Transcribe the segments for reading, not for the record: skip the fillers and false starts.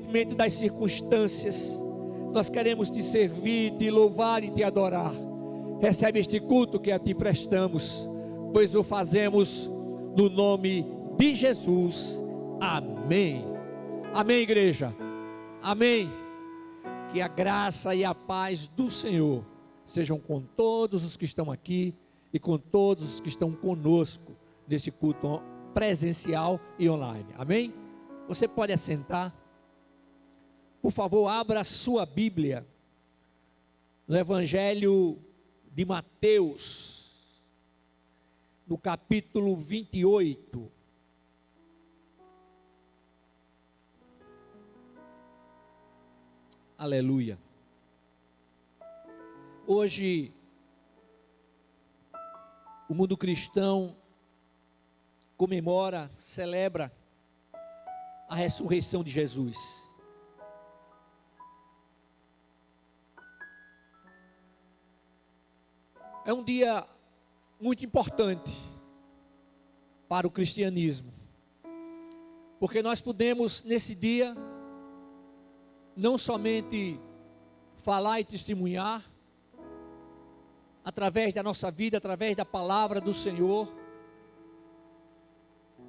independentemente das circunstâncias, nós queremos te servir, te louvar e te adorar. Recebe este culto que a ti prestamos, pois o fazemos no nome de Jesus. Amém. Amém, igreja. Amém. Que a graça e a paz do Senhor sejam com todos os que estão aqui e com todos os que estão conosco nesse culto presencial e online. Amém? Você pode assentar. Por favor, abra a sua Bíblia no Evangelho de Mateus, no capítulo 28. Aleluia. Hoje, o mundo cristão comemora, celebra a ressurreição de Jesus. É um dia muito importante para o cristianismo, porque nós podemos nesse dia não somente falar e testemunhar através da nossa vida, através da palavra do Senhor,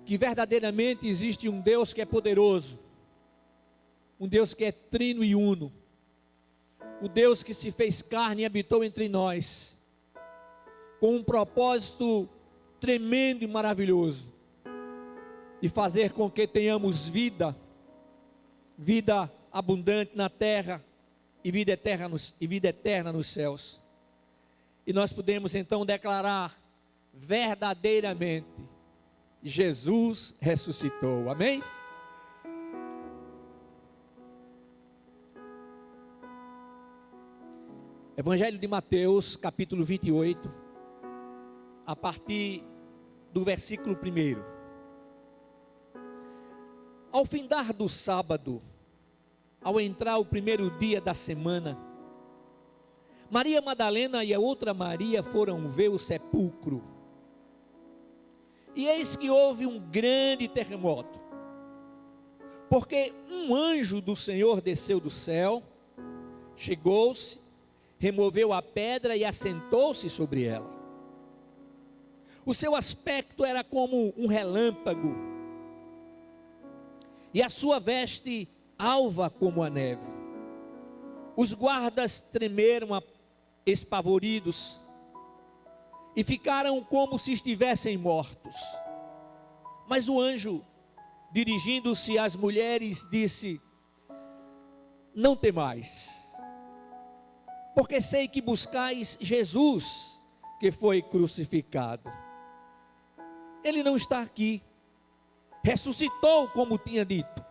que verdadeiramente existe um Deus que é poderoso, um Deus que é trino e uno, o Deus que se fez carne e habitou entre nós, com um propósito tremendo e maravilhoso, de fazer com que tenhamos vida abundante na terra e vida eterna nos céus. E nós podemos então declarar verdadeiramente: Jesus ressuscitou. Amém? Evangelho de Mateus, capítulo 28, a partir do versículo 1. Ao findar do sábado, ao entrar o primeiro dia da semana, Maria Madalena e a outra Maria foram ver o sepulcro. E eis que houve um grande terremoto, porque um anjo do Senhor desceu do céu, chegou-se, removeu a pedra e assentou-se sobre ela. O seu aspecto era como um relâmpago, e a sua veste alva como a neve. Os guardas tremeram espavoridos e ficaram como se estivessem mortos. Mas o anjo, dirigindo-se às mulheres, disse: não temais, porque sei que buscais Jesus, que foi crucificado. Ele não está aqui, ressuscitou como tinha dito.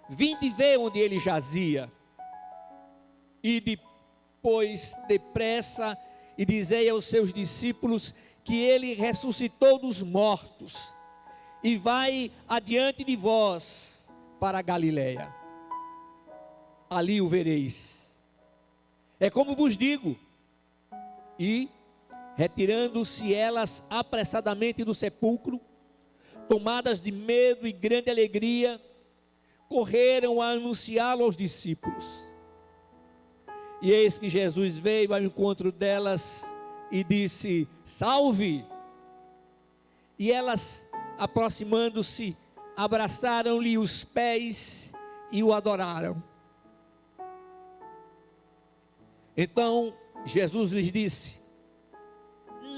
Vinde ver onde ele jazia, e depois depressa e dizei aos seus discípulos que ele ressuscitou dos mortos, e vai adiante de vós para a Galileia, ali o vereis. É como vos digo. E retirando-se elas apressadamente do sepulcro, tomadas de medo e grande alegria, correram a anunciá-lo aos discípulos. E eis que Jesus veio ao encontro delas e disse: salve! E elas, aproximando-se, abraçaram-lhe os pés e o adoraram. Então Jesus lhes disse: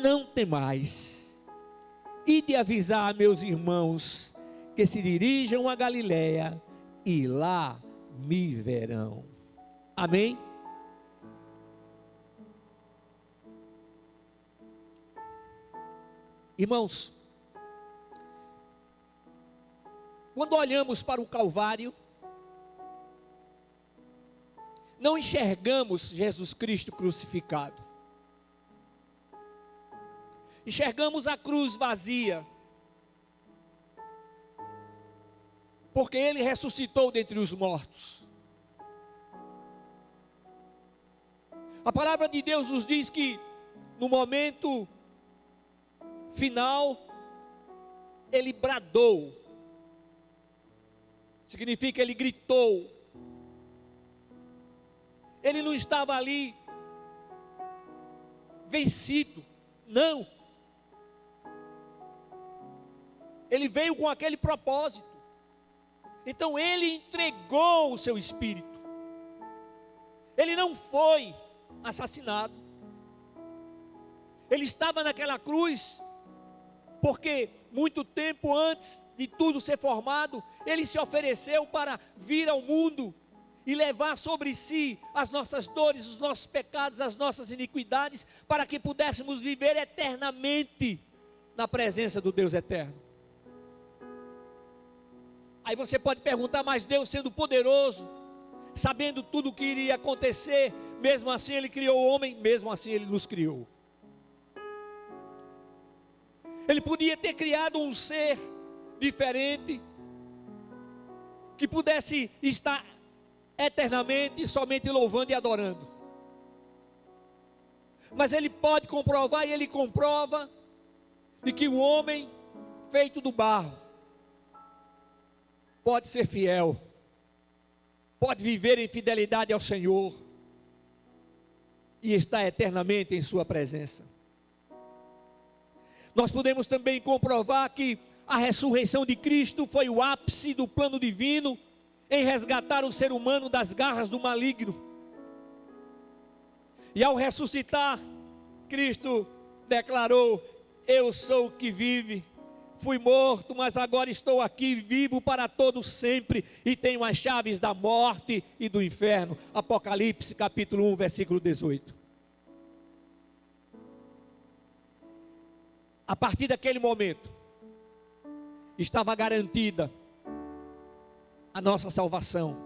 não temais, ide avisar a meus irmãos que se dirijam a Galileia, e lá me verão. Amém? Irmãos, quando olhamos para o Calvário, não enxergamos Jesus Cristo crucificado. Enxergamos a cruz vazia, porque ele ressuscitou dentre os mortos. A palavra de Deus nos diz que no momento final ele bradou: significa ele gritou. Ele não estava ali vencido, não. Ele veio com aquele propósito. Então ele entregou o seu espírito. Ele não foi assassinado. Ele estava naquela cruz porque muito tempo antes de tudo ser formado, ele se ofereceu para vir ao mundo e levar sobre si as nossas dores, os nossos pecados, as nossas iniquidades, para que pudéssemos viver eternamente na presença do Deus eterno. Aí você pode perguntar, mas Deus sendo poderoso, sabendo tudo o que iria acontecer, mesmo assim ele criou o homem, mesmo assim ele nos criou. Ele podia ter criado um ser diferente, que pudesse estar eternamente somente louvando e adorando. Mas ele pode comprovar, e ele comprova, de que o homem feito do barro pode ser fiel, pode viver em fidelidade ao Senhor e estar eternamente em sua presença. Nós podemos também comprovar que a ressurreição de Cristo foi o ápice do plano divino em resgatar o ser humano das garras do maligno. E ao ressuscitar, Cristo declarou: eu sou o que vive, fui morto, mas agora estou aqui vivo para todo sempre, e tenho as chaves da morte e do inferno. Apocalipse capítulo 1, versículo 18. A partir daquele momento, estava garantida a nossa salvação.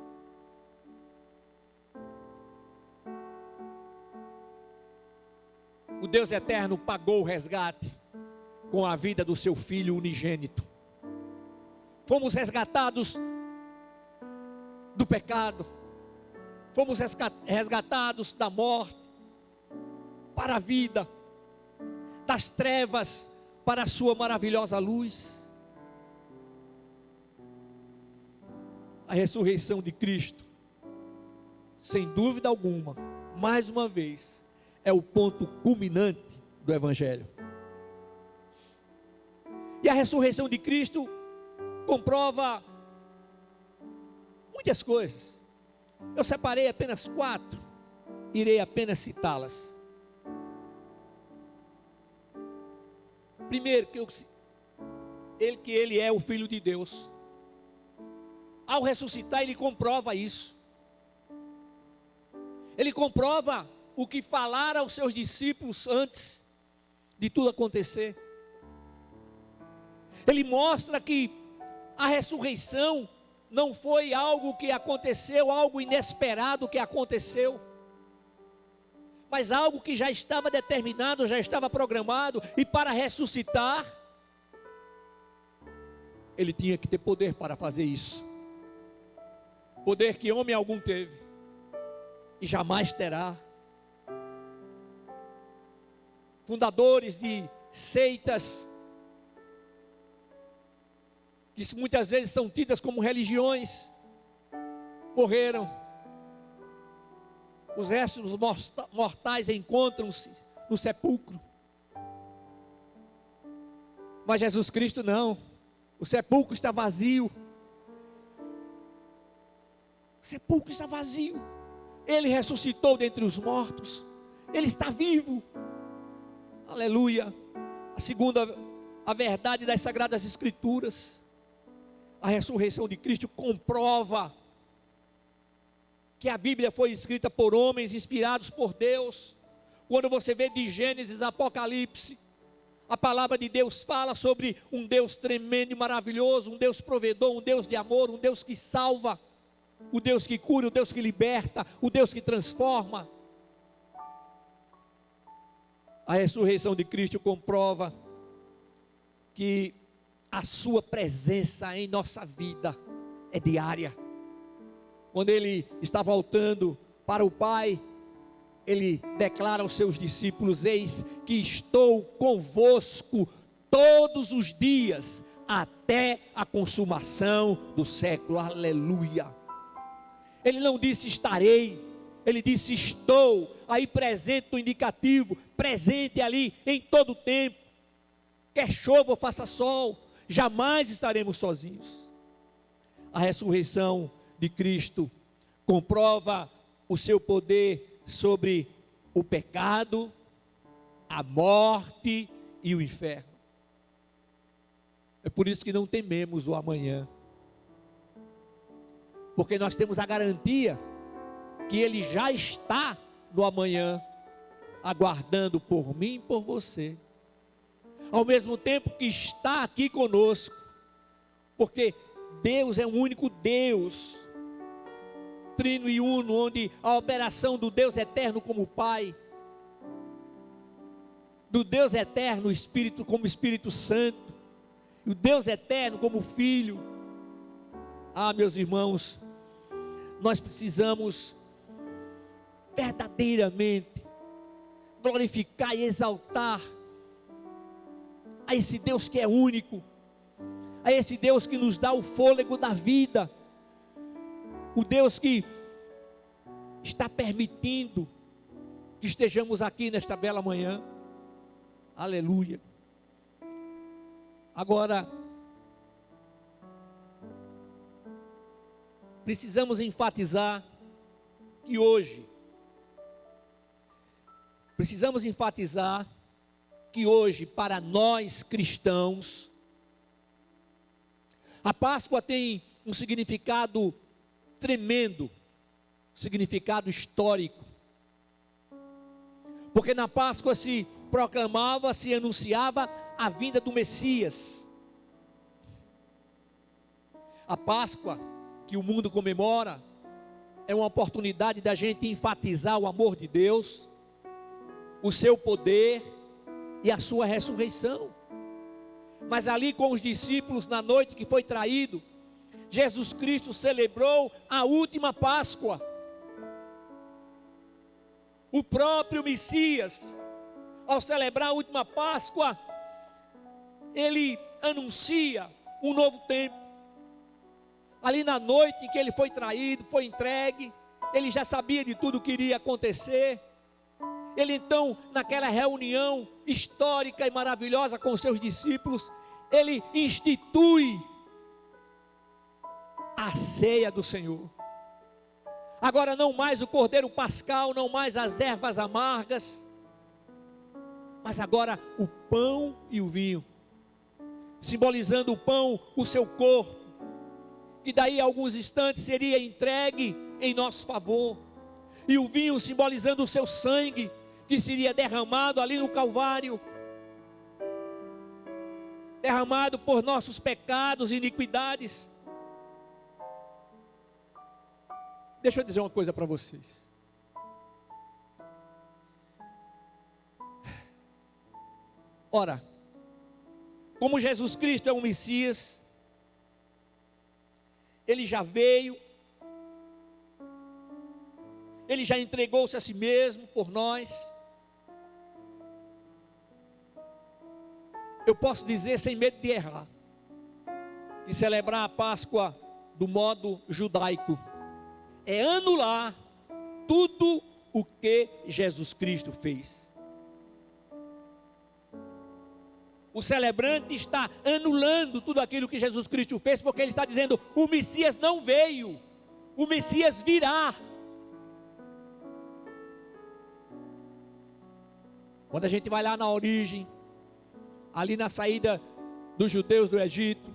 O Deus eterno pagou o resgate com a vida do seu Filho unigênito. Fomos resgatados do pecado, fomos resgatados da morte para a vida, das trevas para a sua maravilhosa luz. A ressurreição de Cristo, sem dúvida alguma, mais uma vez, é o ponto culminante do Evangelho. E a ressurreição de Cristo comprova muitas coisas. Eu separei apenas 4, irei apenas citá-las. Primeiro, que ele é o Filho de Deus. Ao ressuscitar, ele comprova isso. Ele comprova o que falara aos seus discípulos antes de tudo acontecer. Ele mostra que a ressurreição não foi algo que aconteceu, algo inesperado que aconteceu, mas algo que já estava determinado, já estava programado. E para ressuscitar, ele tinha que ter poder para fazer isso. Poder que homem algum teve e jamais terá. Fundadores de seitas, que muitas vezes são tidas como religiões, morreram. Os restos mortais encontram-se no sepulcro. Mas Jesus Cristo não. O sepulcro está vazio. O sepulcro está vazio. Ele ressuscitou dentre os mortos. Ele está vivo. Aleluia. A segunda, a verdade das Sagradas Escrituras. A ressurreição de Cristo comprova que a Bíblia foi escrita por homens inspirados por Deus. Quando você vê de Gênesis a Apocalipse, a palavra de Deus fala sobre um Deus tremendo e maravilhoso, um Deus provedor, um Deus de amor, um Deus que salva, o Deus que cura, o Deus que liberta, o Deus que transforma. A ressurreição de Cristo comprova que a sua presença em nossa vida é diária. Quando ele está voltando para o Pai, ele declara aos seus discípulos: eis que estou convosco todos os dias, até a consumação do século. Aleluia. Ele não disse estarei, ele disse estou, aí presente no indicativo, presente ali em todo o tempo, quer chova ou faça sol, jamais estaremos sozinhos. A ressurreição de Cristo comprova o seu poder sobre o pecado, a morte e o inferno. É por isso que não tememos o amanhã, porque nós temos a garantia que Ele já está no amanhã, aguardando por mim e por você, ao mesmo tempo que está aqui conosco, porque Deus é um único Deus, trino e uno, onde a operação do Deus eterno como Pai, do Deus eterno Espírito como Espírito Santo, e o Deus eterno como Filho. Meus irmãos, nós precisamos verdadeiramente glorificar e exaltar a esse Deus que é único, a esse Deus que nos dá o fôlego da vida, o Deus que está permitindo que estejamos aqui nesta bela manhã. Aleluia. Agora, precisamos enfatizar que hoje, para nós cristãos, a Páscoa tem um significado tremendo, significado histórico, porque na Páscoa se proclamava, se anunciava a vinda do Messias. A Páscoa que o mundo comemora é uma oportunidade da gente enfatizar o amor de Deus, o seu poder e a sua ressurreição. Mas ali com os discípulos, na noite que foi traído, Jesus Cristo celebrou a última Páscoa. O próprio Messias, ao celebrar a última Páscoa, ele anuncia um novo tempo. Ali na noite em que ele foi traído, foi entregue, ele já sabia de tudo o que iria acontecer. Ele então, naquela reunião histórica e maravilhosa com seus discípulos, ele institui a ceia do Senhor. Agora não mais o cordeiro pascal, não mais as ervas amargas, mas agora o pão e o vinho, simbolizando o pão, o seu corpo, que daí a alguns instantes seria entregue em nosso favor, e o vinho simbolizando o seu sangue, que seria derramado ali no Calvário, derramado por nossos pecados e iniquidades. Deixa eu dizer uma coisa para vocês. Ora, como Jesus Cristo é o Messias, Ele já veio, Ele já entregou-se a si mesmo por nós. Eu posso dizer sem medo de errar, que celebrar a Páscoa do modo judaico é anular tudo o que Jesus Cristo fez. O celebrante está anulando tudo aquilo que Jesus Cristo fez, porque ele está dizendo: o Messias não veio, o Messias virá. Quando a gente vai lá na origem, ali na saída dos judeus do Egito,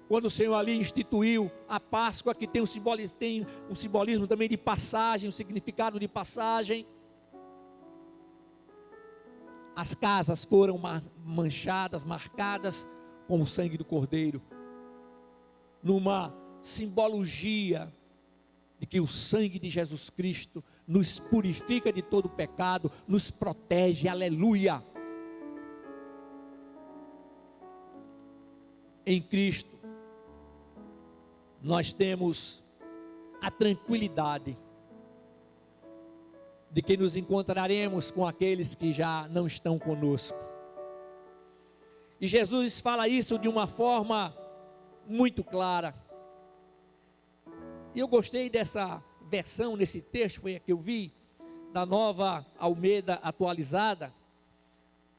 quando o Senhor ali instituiu a Páscoa, que tem um simbolismo também de passagem, um significado de passagem. As casas foram manchadas, marcadas com o sangue do Cordeiro, numa simbologia de que o sangue de Jesus Cristo nos purifica de todo pecado, nos protege, aleluia. Em Cristo, nós temos a tranquilidade de que nos encontraremos com aqueles que já não estão conosco. E Jesus fala isso de uma forma muito clara. E eu gostei dessa versão, nesse texto, foi a que eu vi, da Nova Almeida Atualizada,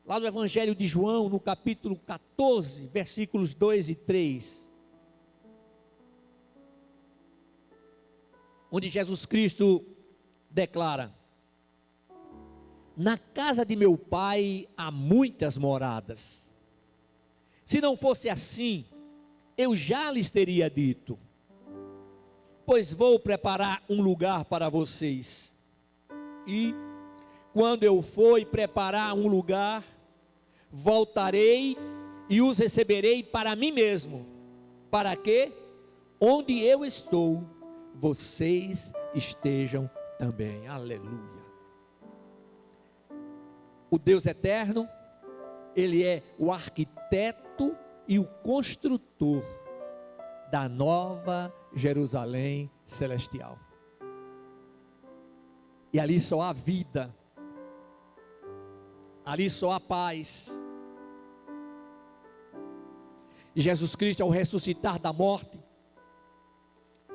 lá no Evangelho de João, no capítulo 14, versículos 2 e 3. Onde Jesus Cristo declara: na casa de meu Pai há muitas moradas. Se não fosse assim, eu já lhes teria dito, pois vou preparar um lugar para vocês. E quando eu for preparar um lugar, voltarei e os receberei para mim mesmo, para que, onde eu estou, vocês estejam também. Aleluia. O Deus eterno, Ele é o arquiteto e o construtor da nova Jerusalém celestial. E ali só há vida, ali só há paz. E Jesus Cristo, ao ressuscitar da morte,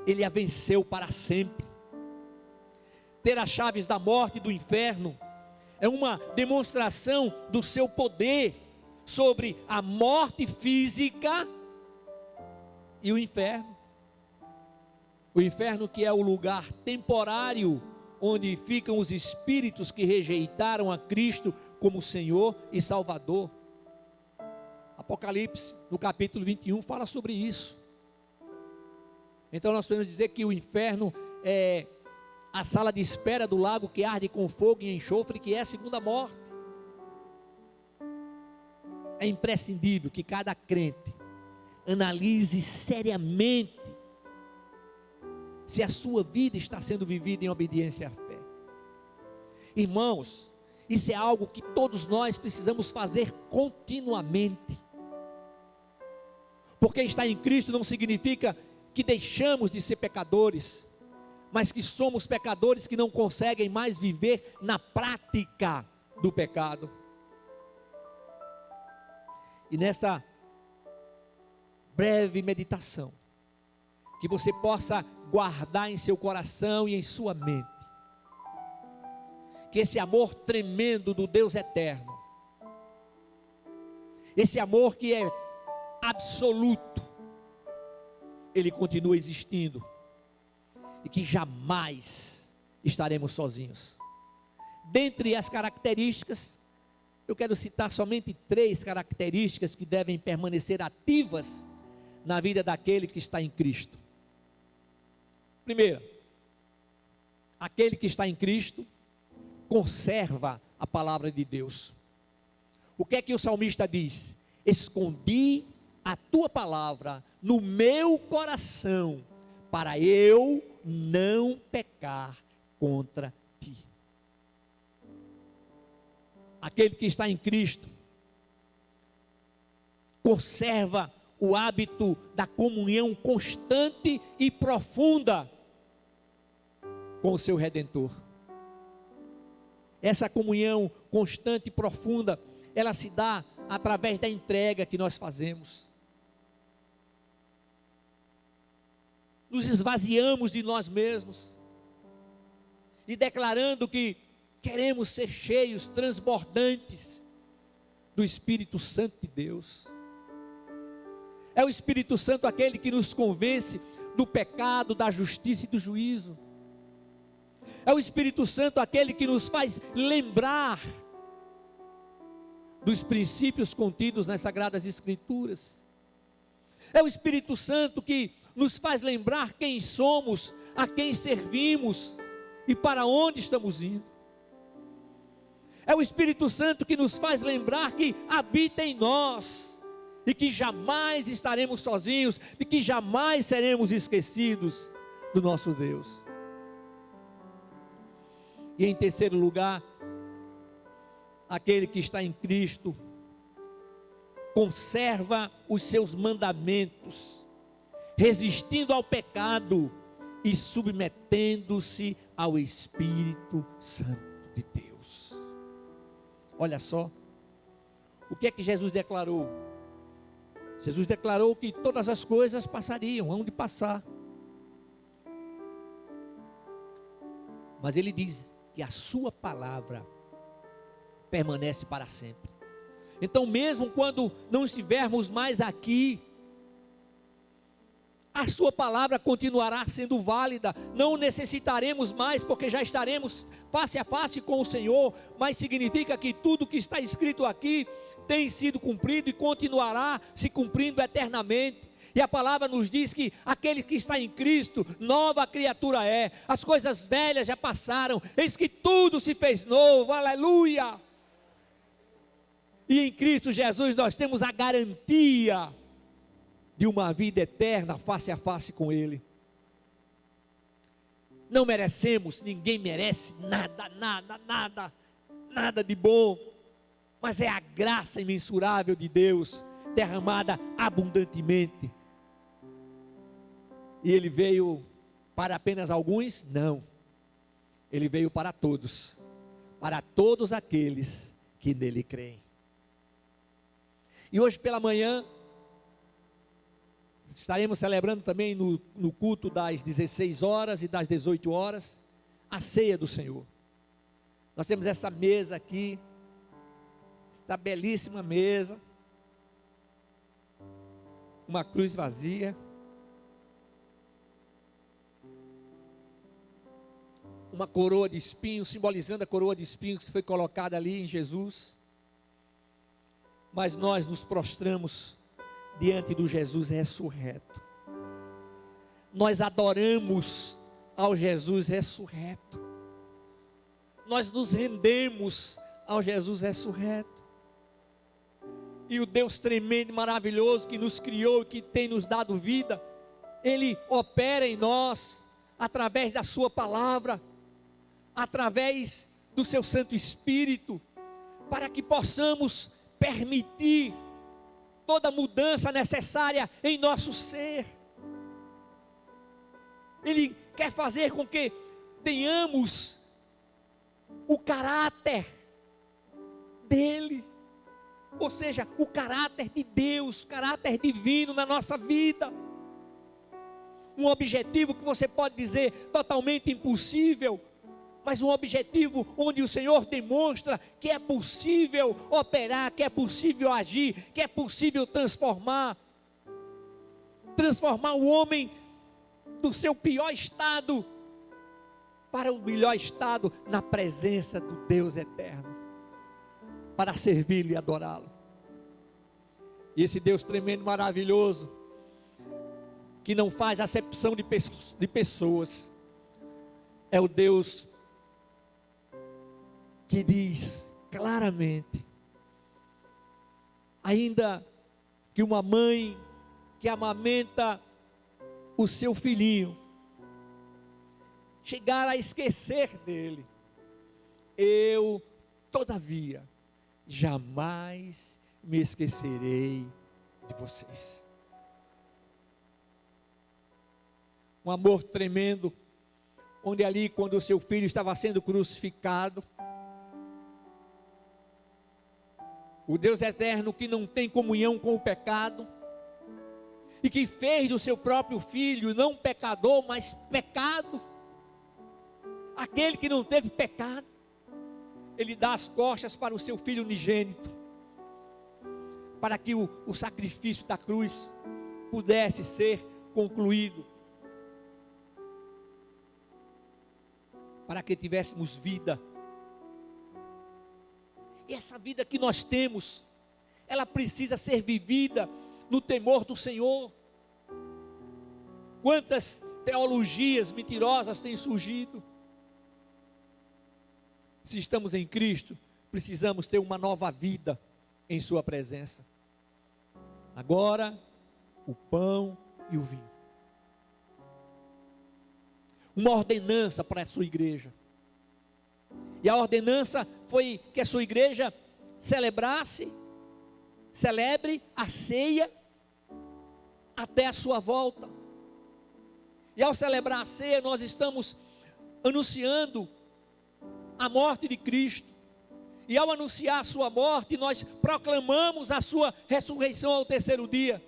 Ele a venceu para sempre. Ter as chaves da morte e do inferno é uma demonstração do seu poder sobre a morte física e o inferno. O inferno, que é o lugar temporário onde ficam os espíritos que rejeitaram a Cristo como Senhor e Salvador. Apocalipse, no capítulo 21, fala sobre isso. Então nós podemos dizer que o inferno é a sala de espera do lago que arde com fogo e enxofre, que é a segunda morte. É imprescindível que cada crente analise seriamente se a sua vida está sendo vivida em obediência à fé. Irmãos, isso é algo que todos nós precisamos fazer continuamente. Porque estar em Cristo não significa que deixamos de ser pecadores, mas que somos pecadores que não conseguem mais viver na prática do pecado. E nessa breve meditação, que você possa guardar em seu coração e em sua mente, que esse amor tremendo do Deus eterno, esse amor que é absoluto, ele continua existindo, e que jamais estaremos sozinhos. Dentre as características, eu quero citar somente 3 características que devem permanecer ativas na vida daquele que está em Cristo. Primeira, aquele que está em Cristo conserva a palavra de Deus. O que é que o salmista diz? Escondi a tua palavra no meu coração, para eu não pecar contra ti. Aquele que está em Cristo conserva o hábito da comunhão constante e profunda com o seu Redentor. Essa comunhão constante e profunda, ela se dá através da entrega que nós fazemos. Nos esvaziamos de nós mesmos e declarando que queremos ser cheios, transbordantes do Espírito Santo de Deus. É o Espírito Santo aquele que nos convence do pecado, da justiça e do juízo. É o Espírito Santo aquele que nos faz lembrar dos princípios contidos nas Sagradas Escrituras. É o Espírito Santo que nos faz lembrar quem somos, a quem servimos e para onde estamos indo. É o Espírito Santo que nos faz lembrar que habita em nós e que jamais estaremos sozinhos e que jamais seremos esquecidos do nosso Deus. E em terceiro lugar, aquele que está em Cristo conserva os seus mandamentos, resistindo ao pecado e submetendo-se ao Espírito Santo de Deus. Olha só, o que é que Jesus declarou? Jesus declarou que todas as coisas passariam, hão de passar. Mas ele diz que a sua palavra permanece para sempre. Então, mesmo quando não estivermos mais aqui, a sua palavra continuará sendo válida. Não necessitaremos mais, porque já estaremos face a face com o Senhor. Mas significa que tudo que está escrito aqui tem sido cumprido e continuará se cumprindo eternamente. E a palavra nos diz que aquele que está em Cristo, nova criatura é. As coisas velhas já passaram, eis que tudo se fez novo, aleluia. E em Cristo Jesus nós temos a garantia de uma vida eterna face a face com Ele. Não merecemos, ninguém merece nada de bom, mas é a graça imensurável de Deus, derramada abundantemente. E Ele veio para apenas alguns? Não, Ele veio para todos aqueles que nele creem. E hoje pela manhã, estaremos celebrando também no culto das 16 horas e das 18 horas, a ceia do Senhor. Nós temos essa mesa aqui, esta belíssima mesa, uma cruz vazia, uma coroa de espinhos, simbolizando a coroa de espinhos que foi colocada ali em Jesus. Mas nós nos prostramos diante do Jesus ressurreto. Nós adoramos ao Jesus ressurreto. Nós nos rendemos ao Jesus ressurreto. E o Deus tremendo e maravilhoso que nos criou e que tem nos dado vida, Ele opera em nós através da sua palavra, através do seu Santo Espírito, para que possamos permitir toda mudança necessária em nosso ser. Ele quer fazer com que tenhamos o caráter dele, ou seja, o caráter de Deus, caráter divino na nossa vida. Um objetivo que você pode dizer totalmente impossível, mas um objetivo onde o Senhor demonstra que é possível operar, que é possível agir, que é possível transformar o homem do seu pior estado para o melhor estado na presença do Deus eterno, para servi-lo e adorá-lo. E esse Deus tremendo, maravilhoso, que não faz acepção de pessoas, é o Deus que diz claramente: ainda que uma mãe que amamenta o seu filhinho chegar a esquecer dele, eu, todavia, jamais me esquecerei de vocês. Um amor tremendo, onde ali, quando o seu filho estava sendo crucificado, o Deus eterno que não tem comunhão com o pecado, e que fez do seu próprio filho, não pecador, mas pecado, aquele que não teve pecado, ele dá as costas para o seu filho unigênito, para que o sacrifício da cruz pudesse ser concluído, para que tivéssemos vida. E essa vida que nós temos, ela precisa ser vivida no temor do Senhor. Quantas teologias mentirosas têm surgido? Se estamos em Cristo, precisamos ter uma nova vida em sua presença. Agora, o pão e o vinho. Uma ordenança para a sua igreja. E a ordenança foi que a sua igreja celebre a ceia até a sua volta. E ao celebrar a ceia, nós estamos anunciando a morte de Cristo. E ao anunciar a sua morte, nós proclamamos a sua ressurreição ao terceiro dia.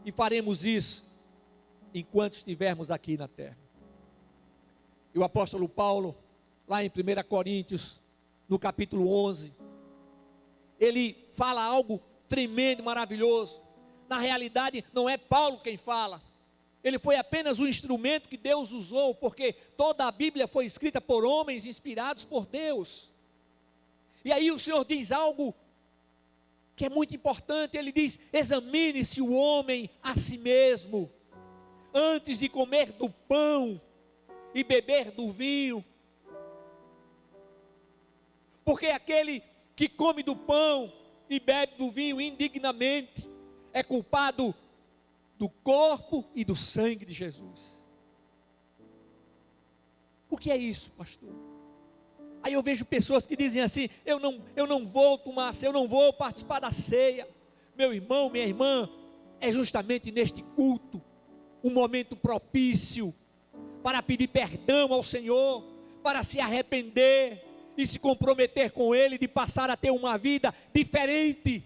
E faremos isso enquanto estivermos aqui na terra. E o apóstolo Paulo, lá em 1 Coríntios, no capítulo 11, ele fala algo tremendo, maravilhoso. Na realidade, não é Paulo quem fala. Ele foi apenas um instrumento que Deus usou, porque toda a Bíblia foi escrita por homens inspirados por Deus. E aí o Senhor diz algo que é muito importante. Ele diz: examine-se o homem a si mesmo, antes de comer do pão e beber do vinho. Porque aquele que come do pão e bebe do vinho indignamente é culpado do corpo e do sangue de Jesus. O que é isso, pastor? Aí eu vejo pessoas que dizem assim: eu não vou tomar ceia, eu não vou participar da ceia. Meu irmão, minha irmã, é justamente neste culto um momento propício para pedir perdão ao Senhor, para se arrepender e se comprometer com Ele, de passar a ter uma vida diferente,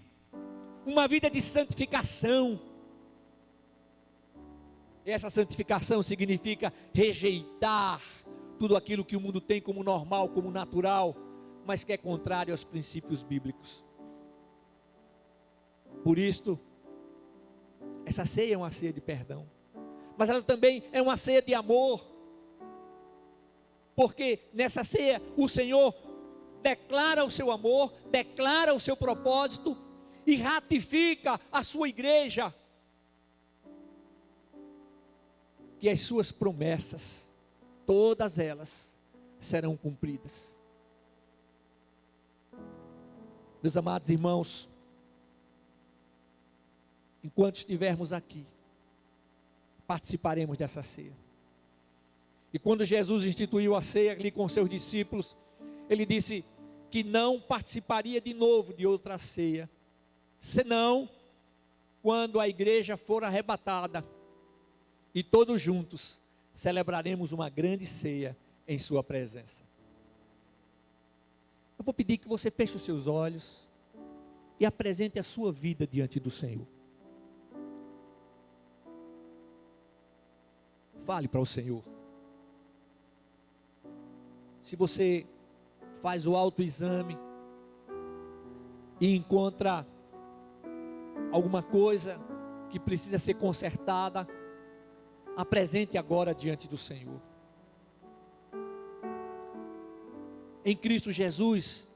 uma vida de santificação. E essa santificação significa rejeitar tudo aquilo que o mundo tem como normal, como natural, mas que é contrário aos princípios bíblicos. Por isto, essa ceia é uma ceia de perdão, mas ela também é uma ceia de amor, porque nessa ceia o Senhor declara o seu amor, declara o seu propósito e ratifica a sua igreja, que as suas promessas, todas elas, serão cumpridas. Meus amados irmãos, enquanto estivermos aqui, participaremos dessa ceia. E quando Jesus instituiu a ceia ali com seus discípulos, ele disse que não participaria de novo de outra ceia, senão quando a igreja for arrebatada, e todos juntos celebraremos uma grande ceia em sua presença. Eu vou pedir que você feche os seus olhos e apresente a sua vida diante do Senhor. Fale para o Senhor. Se você faz o autoexame e encontra alguma coisa que precisa ser consertada, apresente agora diante do Senhor. Em Cristo Jesus,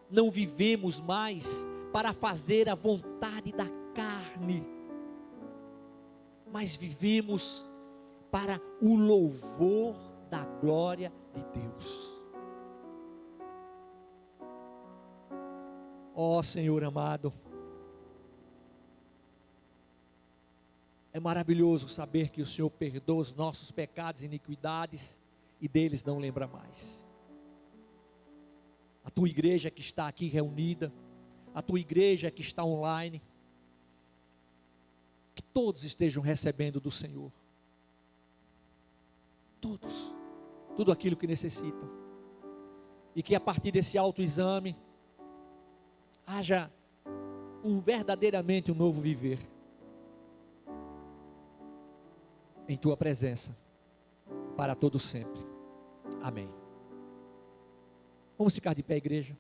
não vivemos mais para fazer a vontade da carne, mas vivemos para o louvor da glória de Deus. Ó Senhor amado, é maravilhoso saber que o Senhor perdoa os nossos pecados e iniquidades e deles não lembra mais. A tua igreja que está aqui reunida, a tua igreja que está online, que todos estejam recebendo do Senhor, todos, tudo aquilo que necessitam, e que a partir desse autoexame haja verdadeiramente um novo viver em tua presença, para todo sempre. Amém. Vamos ficar de pé, igreja.